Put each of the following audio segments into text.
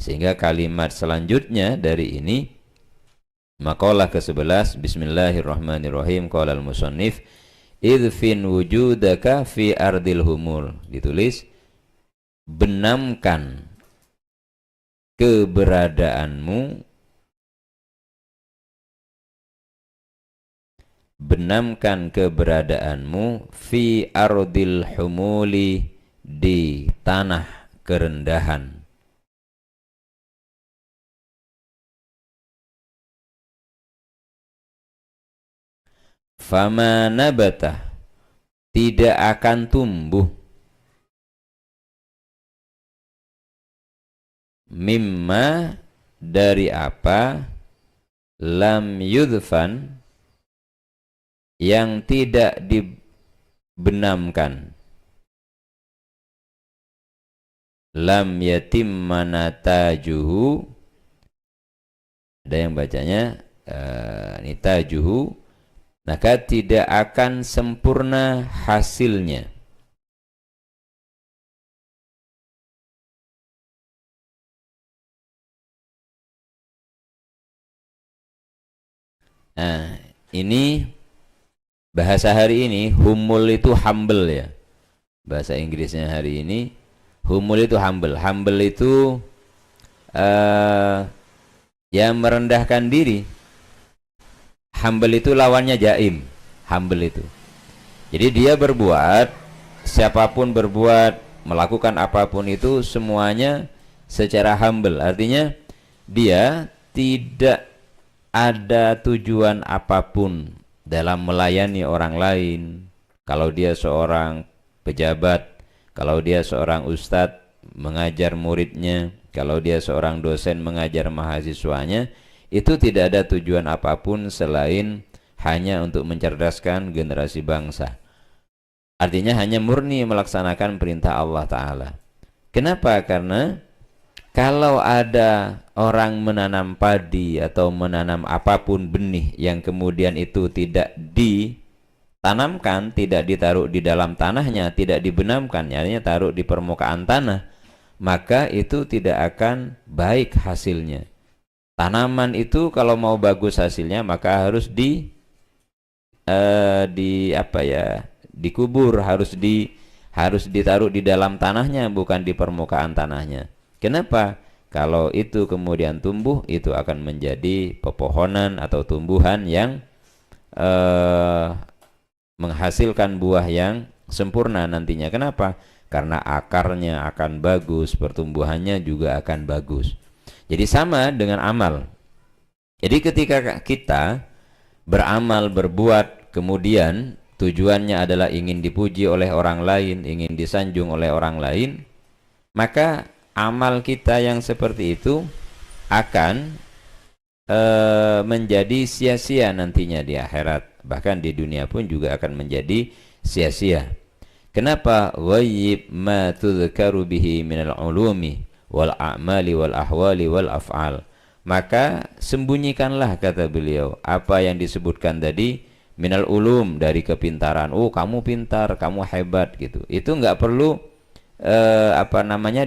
Sehingga kalimat selanjutnya dari ini, maqalah ke-11, bismillahirrahmanirrahim, qala al-musannif idfin wujudaka fi ardil humul, ditulis benamkan keberadaanmu, benamkan keberadaanmu fi ardil humuli, di tanah kerendahan. Fama nabata, tidak akan tumbuh, mimma, dari apa, lam yudfan, yang tidak dibenamkan, lam yatimma natajuhu, ada yang bacanya nitajuhu, maka tidak akan sempurna hasilnya. Nah, ini bahasa hari ini, humul itu humble ya. Bahasa Inggrisnya hari ini, humul itu humble. Humble itu yang merendahkan diri. Humble itu lawannya jaim. Humble itu. Jadi dia berbuat, siapapun berbuat, melakukan apapun itu semuanya secara humble. Artinya dia tidak ada tujuan apapun dalam melayani orang lain. Kalau dia seorang pejabat, kalau dia seorang ustadz mengajar muridnya, kalau dia seorang dosen mengajar mahasiswanya, itu tidak ada tujuan apapun selain hanya untuk mencerdaskan generasi bangsa. Artinya hanya murni melaksanakan perintah Allah Ta'ala. Kenapa? Karena kalau ada orang menanam padi atau menanam apapun benih yang kemudian itu tidak ditanamkan, tidak ditaruh di dalam tanahnya, tidak dibenamkan, artinya taruh di permukaan tanah, maka itu tidak akan baik hasilnya. Tanaman itu kalau mau bagus hasilnya maka harus dikubur, harus ditaruh di dalam tanahnya, bukan di permukaan tanahnya. Kenapa? Kalau itu kemudian tumbuh, itu akan menjadi pepohonan atau tumbuhan yang menghasilkan buah yang sempurna nantinya. Kenapa? Karena akarnya akan bagus, pertumbuhannya juga akan bagus. Jadi sama dengan amal. Jadi ketika kita beramal, berbuat, kemudian tujuannya adalah ingin dipuji oleh orang lain, ingin disanjung oleh orang lain, maka amal kita yang seperti itu akan menjadi sia-sia nantinya di akhirat. Bahkan di dunia pun juga akan menjadi sia-sia. Kenapa? Ghayyib ma tudhkaru bihi minal ulumi wal a'mali wal ahwali wal af'al. Maka sembunyikanlah, kata beliau, apa yang disebutkan tadi, minal ulum, dari kepintaran. Oh, kamu pintar, kamu hebat gitu. Itu enggak perlu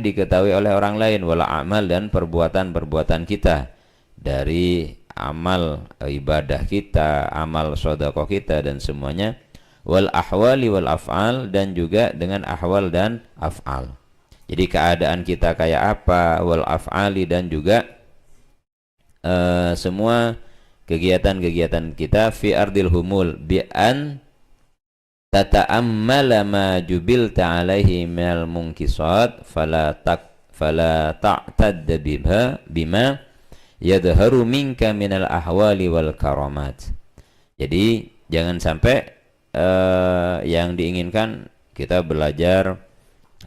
diketahui oleh orang lain. Wal a'mal, dan perbuatan-perbuatan kita, dari amal ibadah kita, amal sedekah kita, dan semuanya. Wal ahwali wal af'al, dan juga dengan ahwal dan af'al. Jadi keadaan kita kayak apa, wal af'ali, dan juga semua kegiatan-kegiatan kita fi ardil humul bi an tata'ammala ma jubilta alaihi minal munkisat fala ta'tad bima yadharu minka minal ahwali wal karamat. Jadi jangan sampai yang diinginkan kita belajar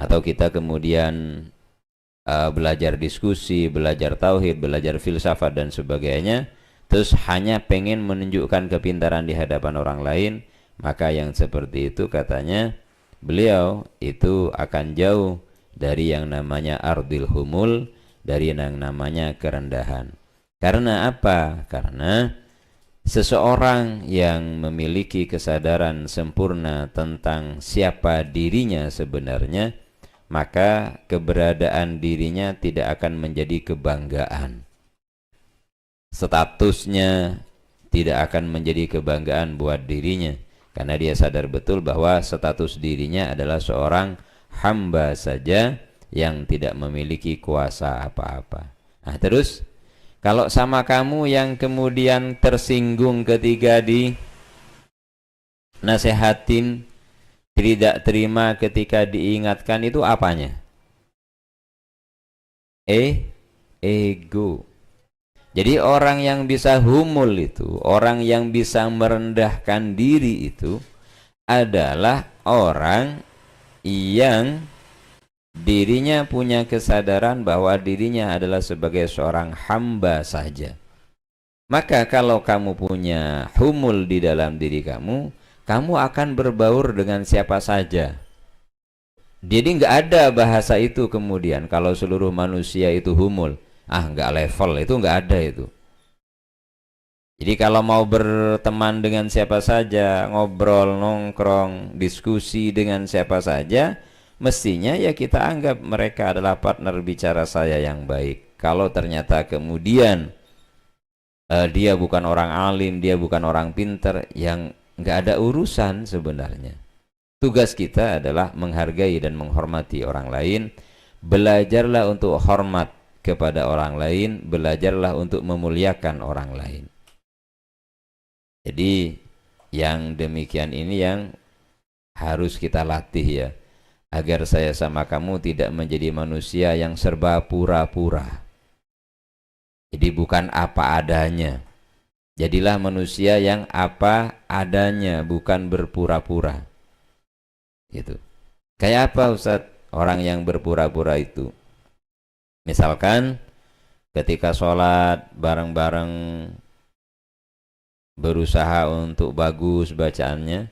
atau kita kemudian belajar diskusi, belajar tauhid, belajar filsafat dan sebagainya, terus hanya pengen menunjukkan kepintaran di hadapan orang lain, maka yang seperti itu, katanya beliau, itu akan jauh dari yang namanya ardil humul, dari yang namanya kerendahan. Karena apa? Karena seseorang yang memiliki kesadaran sempurna tentang siapa dirinya sebenarnya, maka keberadaan dirinya tidak akan menjadi kebanggaan. Statusnya tidak akan menjadi kebanggaan buat dirinya, karena dia sadar betul bahwa status dirinya adalah seorang hamba saja yang tidak memiliki kuasa apa-apa. Nah, terus kalau sama kamu yang kemudian tersinggung ketika dinasehatin, tidak terima ketika diingatkan, itu apanya? Ego. Jadi orang yang bisa humul itu, orang yang bisa merendahkan diri itu adalah orang yang dirinya punya kesadaran bahwa dirinya adalah sebagai seorang hamba saja. Maka kalau kamu punya humul di dalam diri kamu, kamu akan berbaur dengan siapa saja. Jadi nggak ada bahasa itu kemudian kalau seluruh manusia itu humul. Nggak level, itu nggak ada itu. Jadi kalau mau berteman dengan siapa saja, ngobrol, nongkrong, diskusi dengan siapa saja, mestinya ya kita anggap mereka adalah partner bicara saya yang baik. Kalau ternyata kemudian dia bukan orang alim, dia bukan orang pinter, yang nggak ada urusan sebenarnya. Tugas kita adalah menghargai dan menghormati orang lain. Belajarlah untuk hormat kepada orang lain, belajarlah untuk memuliakan orang lain. Jadi yang demikian ini yang harus kita latih ya, agar saya sama kamu tidak menjadi manusia yang serba pura-pura. Jadi bukan apa adanya. Jadilah manusia yang apa adanya, bukan berpura-pura. Gitu. Kayak apa Ustadz orang yang berpura-pura itu? Misalkan ketika sholat bareng-bareng berusaha untuk bagus bacaannya,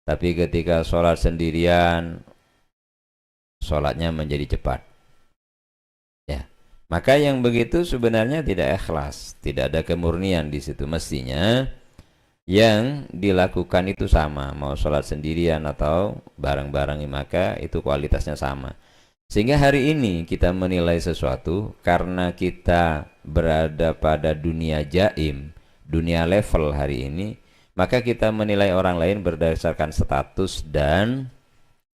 tapi ketika sholat sendirian sholatnya menjadi cepat. Ya, maka yang begitu sebenarnya tidak ikhlas, tidak ada kemurnian di situ. Mestinya yang dilakukan itu sama, mau sholat sendirian atau bareng-bareng, maka itu kualitasnya sama. Sehingga hari ini kita menilai sesuatu karena kita berada pada dunia jaim, dunia level hari ini, maka kita menilai orang lain berdasarkan status dan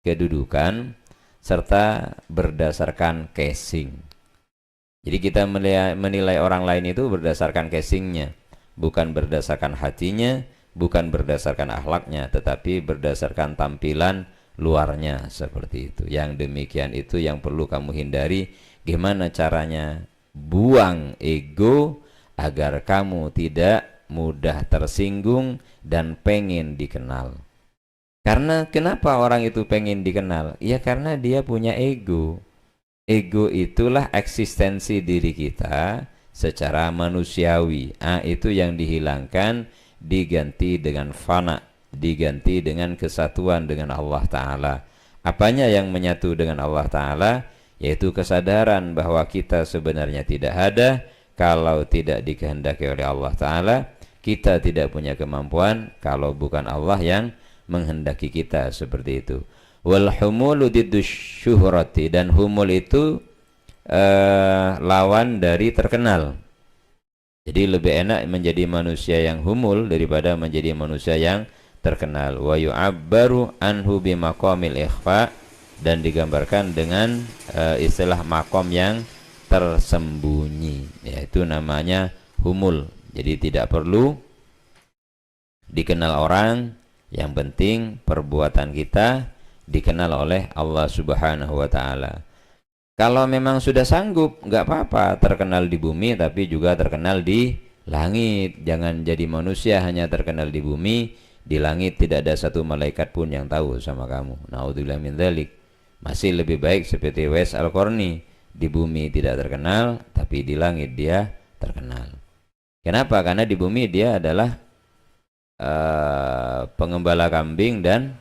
kedudukan serta berdasarkan casing. Jadi kita menilai orang lain itu berdasarkan casingnya, bukan berdasarkan hatinya, bukan berdasarkan akhlaknya, tetapi berdasarkan tampilan luarnya seperti itu. Yang demikian itu yang perlu kamu hindari. Gimana caranya buang ego agar kamu tidak mudah tersinggung dan pengen dikenal. Karena kenapa orang itu pengen dikenal? Ya karena dia punya ego. Ego itulah eksistensi diri kita secara manusiawi. Itu yang dihilangkan, diganti dengan fana, diganti dengan kesatuan dengan Allah Ta'ala. Apanya yang menyatu dengan Allah Ta'ala? Yaitu kesadaran bahwa kita sebenarnya tidak ada kalau tidak dikehendaki oleh Allah Ta'ala. Kita tidak punya kemampuan kalau bukan Allah yang menghendaki kita, seperti itu. Wal humulu diddus syuhrati, dan humul itu lawan dari terkenal. Jadi lebih enak menjadi manusia yang humul daripada menjadi manusia yang terkenal. Wa yu'abbaru anhu bimaqamil ikhfa, dan digambarkan dengan istilah makom yang tersembunyi, yaitu namanya humul. Jadi tidak perlu dikenal orang, yang penting perbuatan kita dikenal oleh Allah Subhanahu wa Ta'ala. Kalau memang sudah sanggup, nggak apa-apa terkenal di bumi tapi juga terkenal di langit. Jangan jadi manusia hanya terkenal di bumi, di langit tidak ada satu malaikat pun yang tahu sama kamu. Naudzubillah min dzalik. Masih lebih baik seperti Wes Al-Qarni, di bumi tidak terkenal tapi di langit dia terkenal. Kenapa? Karena di bumi dia adalah pengembala kambing dan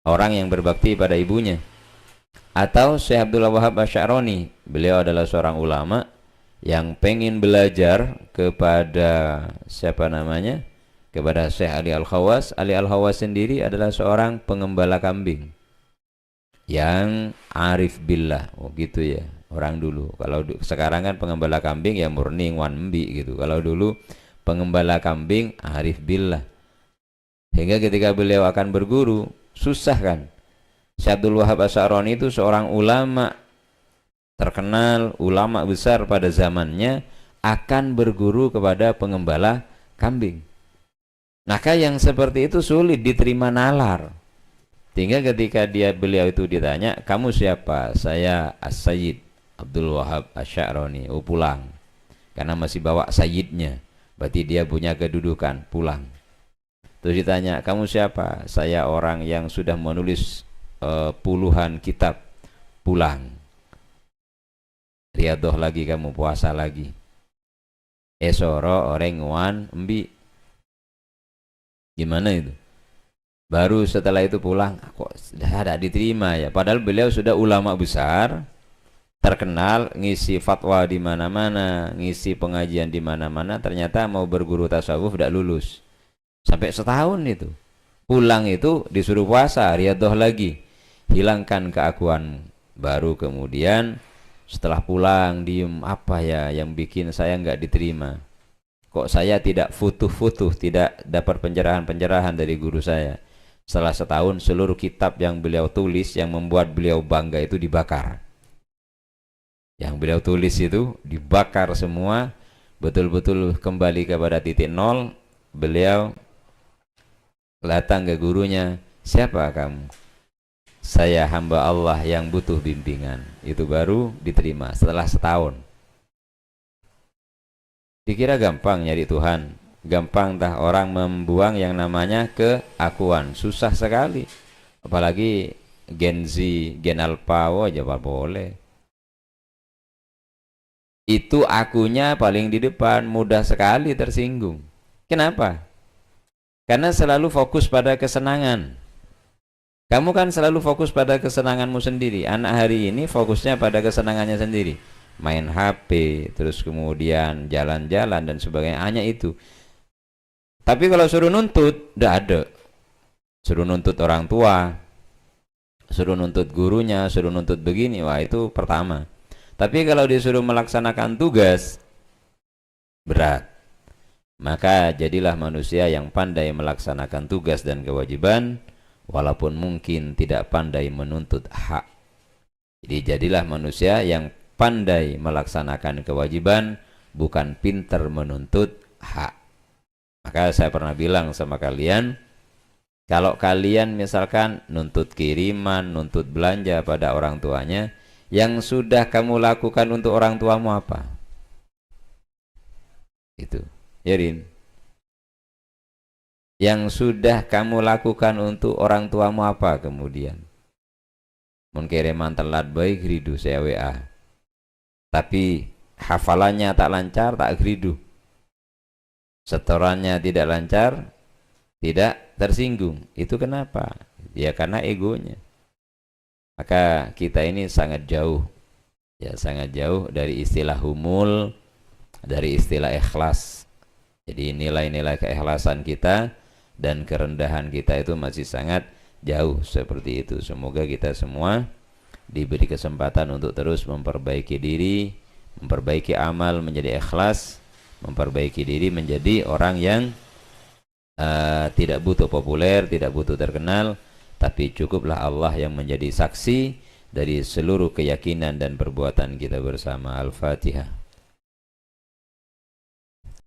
orang yang berbakti pada ibunya. Atau Syekh Abdullah Wahab Asy'arani, beliau adalah seorang ulama yang pengen belajar kepada siapa namanya, kepada Syekh Ali Al-Khawas. Ali Al-Khawas sendiri adalah seorang pengembala kambing. yang arif billah. Oh gitu ya orang dulu. Kalau sekarang kan pengembala kambing ya murni wanbi gitu. Kalau dulu pengembala kambing arif billah. Hingga ketika beliau akan berguru susah kan. Syekh Abdul Wahab Asy'arani itu seorang ulama terkenal, ulama besar pada zamannya, akan berguru kepada pengembala kambing. Maka yang seperti itu sulit diterima nalar. Sehingga ketika beliau itu ditanya, kamu siapa? Saya As-Sayyid Abdul Wahab Asy'arani. Oh pulang. Karena masih bawa sayyidnya. Berarti dia punya kedudukan, pulang. Terus ditanya, kamu siapa? Saya orang yang sudah menulis puluhan kitab, pulang. Riadoh lagi kamu, puasa lagi. Esoro orang wan embi. Gimana itu? Baru setelah itu pulang, kok sudah ada diterima ya. Padahal beliau sudah ulama besar, terkenal, ngisi fatwa di mana-mana, ngisi pengajian di mana-mana. Ternyata mau berguru tasawuf tidak lulus. Sampai setahun itu. Pulang itu disuruh puasa, riadoh lagi. Hilangkan keakuan. Baru kemudian setelah pulang diem, apa ya yang bikin saya nggak diterima? Kok saya tidak futuh-futuh, tidak dapat pencerahan-pencerahan dari guru saya? Setelah setahun seluruh kitab yang beliau tulis yang membuat beliau bangga itu dibakar. Yang beliau tulis itu dibakar semua, betul-betul kembali kepada titik nol. Beliau datang ke gurunya, siapa kamu? Saya hamba Allah yang butuh bimbingan. Itu baru diterima setelah setahun. Dikira gampang nyari Tuhan, gampang tah orang membuang yang namanya keakuan, susah sekali. Apalagi Gen Z, Gen Alpha, aja boleh. Itu akunya paling di depan, mudah sekali tersinggung. Kenapa? Karena selalu fokus pada kesenangan. Kamu kan selalu fokus pada kesenanganmu sendiri. Anak hari ini fokusnya pada kesenangannya sendiri. Main HP, terus kemudian jalan-jalan dan sebagainya. Hanya itu. Tapi kalau suruh nuntut, udah ada. Suruh nuntut orang tua, suruh nuntut gurunya, suruh nuntut begini. Wah itu pertama. Tapi kalau disuruh melaksanakan tugas, berat. Maka jadilah manusia yang pandai melaksanakan tugas dan kewajiban, walaupun mungkin tidak pandai menuntut hak. Jadi jadilah manusia yang pandai melaksanakan kewajiban, bukan pintar menuntut hak. Maka saya pernah bilang sama kalian, kalau kalian misalkan nuntut kiriman, nuntut belanja pada orang tuanya, yang sudah kamu lakukan untuk orang tuamu apa? Itu, ya Rin. Yang sudah kamu lakukan untuk orang tuamu apa kemudian? Mengkiriman telat baik ridu saya WA. Tapi hafalannya tak lancar, tak geridu. Setorannya tidak lancar, tidak tersinggung. Itu kenapa? Ya karena egonya. Maka kita ini sangat jauh, ya sangat jauh dari istilah humul, dari istilah ikhlas. Jadi nilai-nilai keikhlasan kita dan kerendahan kita itu masih sangat jauh seperti itu. Semoga kita semua diberi kesempatan untuk terus memperbaiki diri, memperbaiki amal menjadi ikhlas, memperbaiki diri menjadi orang yang tidak butuh populer, tidak butuh terkenal, tapi cukuplah Allah yang menjadi saksi dari seluruh keyakinan dan perbuatan kita bersama. Al-Fatihah.